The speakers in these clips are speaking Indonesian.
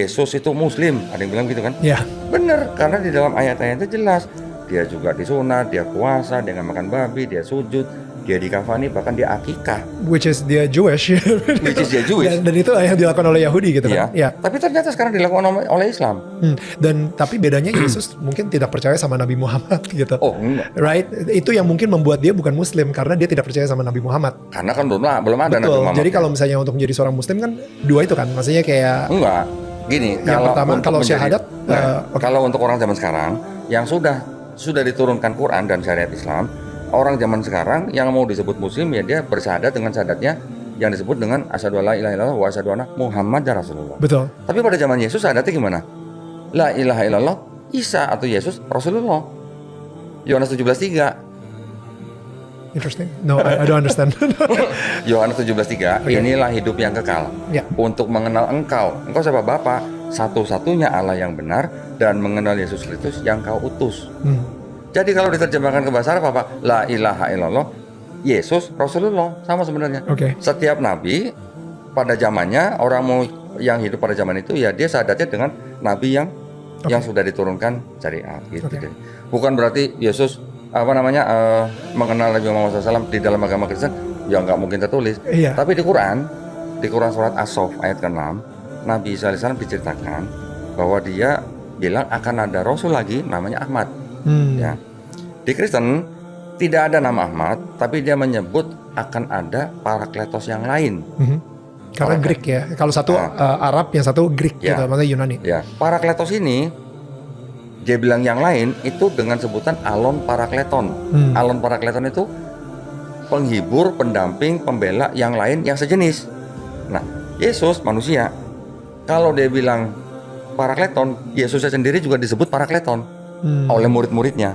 Yesus itu Muslim, ada yang bilang gitu kan? Ya, Bener, karena di dalam ayat-ayat itu jelas. Dia juga disunat, dia puasa, dia nggak makan babi, dia sujud, dia dikafani, bahkan dia akikah. which is dia Jewish. Which is dia Jewish. Dan itu yang dilakukan oleh Yahudi gitu Iya. kan. Ya. Tapi ternyata sekarang dilakukan oleh Islam. Dan tapi bedanya Yesus mungkin tidak percaya sama Nabi Muhammad gitu. Oh enggak, Right? Itu yang mungkin membuat dia bukan Muslim karena dia tidak percaya sama Nabi Muhammad. karena kan belum ada Nabi Betul. Muhammad. Jadi kalau misalnya untuk menjadi seorang Muslim kan dua itu kan, maksudnya kayak Enggak, gini. Yang pertama, untuk kalau menjadi- syahadat, oke. Kalau untuk orang zaman sekarang yang sudah diturunkan Quran dan syariat Islam, orang zaman sekarang yang mau disebut Muslim ya dia bersyahadat dengan syahadatnya yang disebut dengan asyhadu alla ilaha illallah wa asyhadu anna Muhammadar Rasulullah. betul. Tapi pada zaman Yesus syahadatnya gimana? La ilaha illallah Isa atau Yesus Rasulullah. Yohanes 17:3. Interesting. No, I don't understand. Yohanes 17:3, Oke. inilah hidup yang kekal. Ya. Untuk mengenal engkau siapa Bapa, satu-satunya Allah yang benar, dan mengenal Yesus Kristus yang kau utus. Jadi kalau diterjemahkan ke bahasa Arab apa? La ilaha illallah Yesus Rasulullah, sama sebenarnya. Oke. Setiap nabi pada zamannya, orang mau yang hidup pada zaman itu ya dia syahadatnya dengan nabi yang sudah diturunkan syariat gitu. Oke. Jadi, bukan berarti Yesus mengenal Nabi Muhammad SAW di dalam agama Kristen ya nggak mungkin tertulis. Iya. Tapi di Quran surat As-Saff ayat ke-6, Nabi Isa AS diceritakan bahwa dia bilang akan ada Rasul lagi namanya Ahmad. Ya. Di Kristen tidak ada nama Ahmad, tapi dia menyebut akan ada Parakletos yang lain. Karena Para- Greek ya. Kalau satu Arab, yang satu Greek Ya. gitu, maksudnya Yunani. Ya, Parakletos ini dia bilang yang lain itu dengan sebutan Alon Parakleton. Alon Parakleton itu penghibur, pendamping, pembela yang lain yang sejenis. Nah, Yesus manusia. Kalau dia bilang Parakleton, Yesusnya sendiri juga disebut Parakleton oleh murid-muridnya.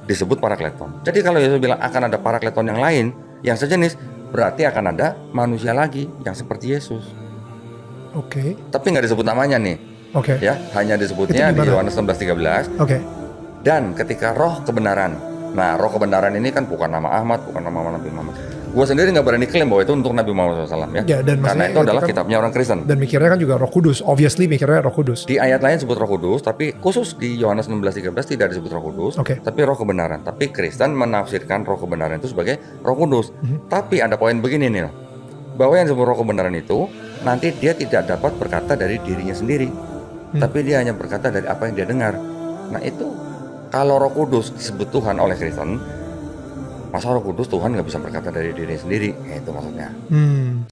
Disebut Parakleton. Jadi kalau Yesus bilang akan ada Parakleton yang lain yang sejenis, berarti akan ada manusia lagi yang seperti Yesus. Oke. Tapi nggak disebut namanya nih. Oke. Ya, hanya disebutnya Itu di gimana? Yohanes 16:13. Oke. Dan ketika roh kebenaran. Nah, roh kebenaran ini kan bukan nama Ahmad, bukan nama Nabi Muhammad. Gue sendiri nggak berani klaim bahwa itu untuk Nabi Muhammad SAW ya. Ya, dan Karena maksudnya itu adalah itu kan- kitabnya orang Kristen. Dan mikirnya kan juga Roh Kudus. Obviously mikirnya Roh Kudus. Di ayat lain sebut Roh Kudus, tapi khusus di Yohanes 16:13 tidak disebut Roh Kudus, Oke. tapi Roh kebenaran. Tapi Kristen menafsirkan Roh kebenaran itu sebagai Roh Kudus. Tapi ada poin begini nih, loh. Bahwa yang disebut Roh kebenaran itu nanti dia tidak dapat berkata dari dirinya sendiri, tapi dia hanya berkata dari apa yang dia dengar. Nah itu kalau Roh Kudus disebut Tuhan oleh Kristen, masa Roh Kudus Tuhan nggak bisa berkata dari dirinya sendiri? Ya, itu maksudnya.